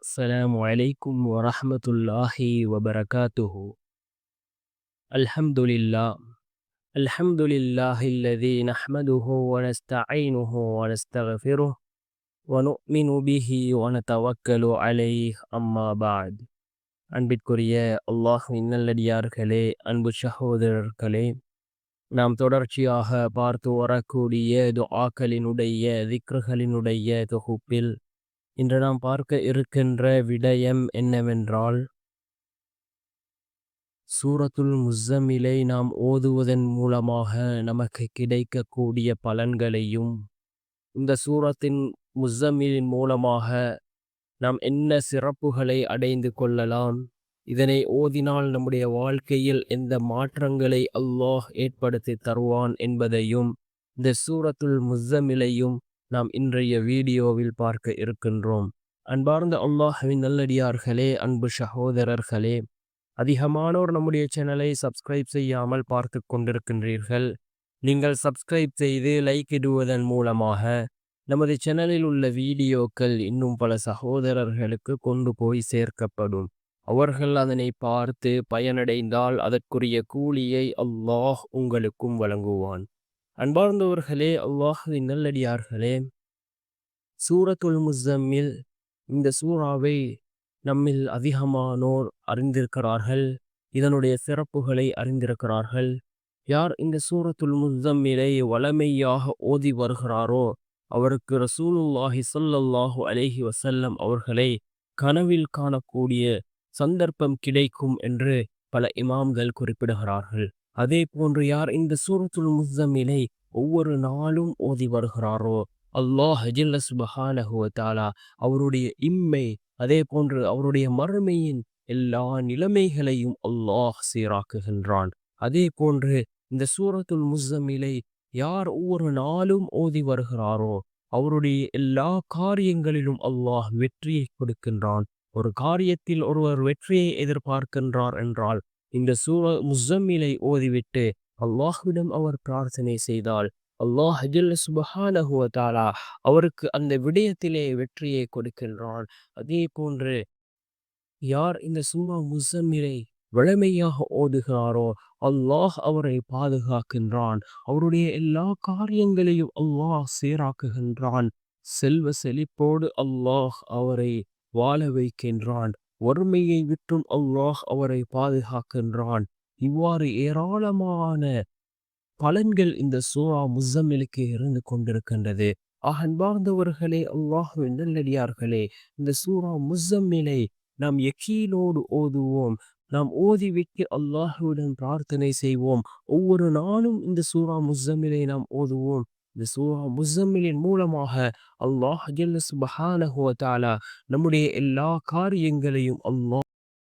السلام عليكم ورحمة الله وبركاته. الحمد لله. الحمد لله الذي نحمده ونستعينه ونستغفره ونؤمن به ونتوكل عليه أما بعد. அன்பிற்குரிய அல்லாஹ்வின் நல்லடியார்களே, அன்பு சகோதரர்களே, நாம் தொடர்ச்சியாக பார்த்து வரக்கூடிய துஆக்களினுடைய திக்ருகளினுடைய தொகுப்பில் இன்று நாம் பார்க்க இருக்கின்ற விடயம் என்னவென்றால், சூரத்துல் முஸ்ஸம்மிலை நாம் ஓதுவதன் மூலமாக நமக்கு கிடைக்கக்கூடிய பலன்களையும், இந்த சூரத்தின் முஸ்ஸம்மிலின் மூலமாக நாம் என்ன சிறப்புகளை அடைந்து கொள்ளலாம், இதனை ஓதினால் நம்முடைய வாழ்க்கையில் எந்த மாற்றங்களை அல்லாஹ் ஏற்படுத்தி தருவான் என்பதையும் இந்த சூரத்துல் முஸ்ஸம்மிலையும் நாம் இன்றைய வீடியோவில் பார்க்க இருக்கின்றோம். அன்பார்ந்த அல்லாஹ்வின் நல்லடியார்களே, அன்பு சகோதரர்களே, அதிகமானோர் நம்முடைய சேனலை சப்ஸ்கிரைப் செய்யாமல் பார்த்து கொண்டிருக்கின்றீர்கள். நீங்கள் சப்ஸ்கிரைப் செய்து லைக் இடுவதன் மூலமாக நமது சேனலில் உள்ள வீடியோக்கள் இன்னும் பல சகோதரர்களுக்கு கொண்டு போய் சேர்க்கப்படும். அவர்கள் அதனை பார்த்து பயனடைந்தால் அதற்குரிய கூலியை அல்லாஹ் உங்களுக்கும் வழங்குவான். அன்பார்ந்தவர்களே, அல்லாஹ்வின் நல்லடியார்களே, சூரத்துல் முஸ்ஸம்மில் இந்த சூறாவை நம்மில் அதிகமானோர் அறிந்திருக்கிறார்கள். இதனுடைய சிறப்புகளை அறிந்திருக்கிறார்கள். யார் இந்த சூரத்துல் முஸ்ஸம்மிலை வளமையாக ஓதி வருகிறாரோ அவருக்கு ரசூலுல்லாஹி ஸல்லல்லாஹு அலைஹி வஸல்லம் அவர்களை கனவில் காணக்கூடிய சந்தர்ப்பம் கிடைக்கும் என்று பல இமாம்கள் குறிப்பிடுகிறார்கள். அதே போன்று யார் இந்த சூரத்துல் முஸ்ஸம்மிலை ஒவ்வொரு நாளும் ஓதி வருகிறாரோ அல்லாஹ் ஜல்ல சுப்ஹானஹு வ தஆலா அவருடைய இம்மை, அதே போன்று அவருடைய மறுமையின் எல்லா நிலைமைகளையும் அல்லாஹ் சீராக்குகின்றான். அதே போன்று இந்த சூரத்துல் முஸ்ஸம்மிலை யார் ஒவ்வொரு நாளும் ஓதி வருகிறாரோ அவருடைய எல்லா காரியங்களிலும் அல்லாஹ் வெற்றியை கொடுக்கின்றான். ஒரு காரியத்தில் ஒருவர் வெற்றியை எதிர்பார்க்கின்றார் என்றால் இந்த முஸ்ஸம்மிலை ஓதிவிட்டு அல்லாஹ்விடம் அவர் பிரார்த்தனை செய்தால் அல்லாஹ் ஜல்ல சுப்ஹானஹு வ தஆலா அவருக்கு அந்த விடயத்திலே வெற்றியை கொடுக்கின்றான். அதே போன்று யார் இந்த சூரா முஸ்ஸம்மிலை வழமையாக ஓதுகிறாரோ அல்லாஹ் அவரை பாதுகாக்கின்றான். அவருடைய எல்லா காரியங்களையும் அல்லாஹ் சீராக்குகின்றான். செல்வ செழிப்போடு அல்லாஹ் அவரை வாழ வைக்கின்றான். வறுமையை விட்டும் அல்லாஹ் அவரை பாதுகாக்கின்றான். இவ்வாறு ஏராளமான பலன்கள் இந்த சூரா முஸ்ஸம்மிலுக்கு இருந்து கொண்டிருக்கின்றது. அன்பார்ந்தவர்களே, அல்லாஹ்வின் நல்லடியார்களே, இந்த சூரா முஸ்ஸம்மிலை நாம் யகீனோடு ஓதுவோம். நாம் ஓதிவிட்டு அல்லாஹ்விடம் பிரார்த்தனை செய்வோம். ஒவ்வொரு நாளும் இந்த சூரா முஸ்ஸம்மிலை நாம் ஓதுவோம். இந்த சூரா முஸ்ஸம்மிலின் மூலமாக அல்லாஹ் ஜல்ல சுப்ஹானஹு வ தஆலா நம்முடைய எல்லா காரியங்களையும் அல்லாஹ்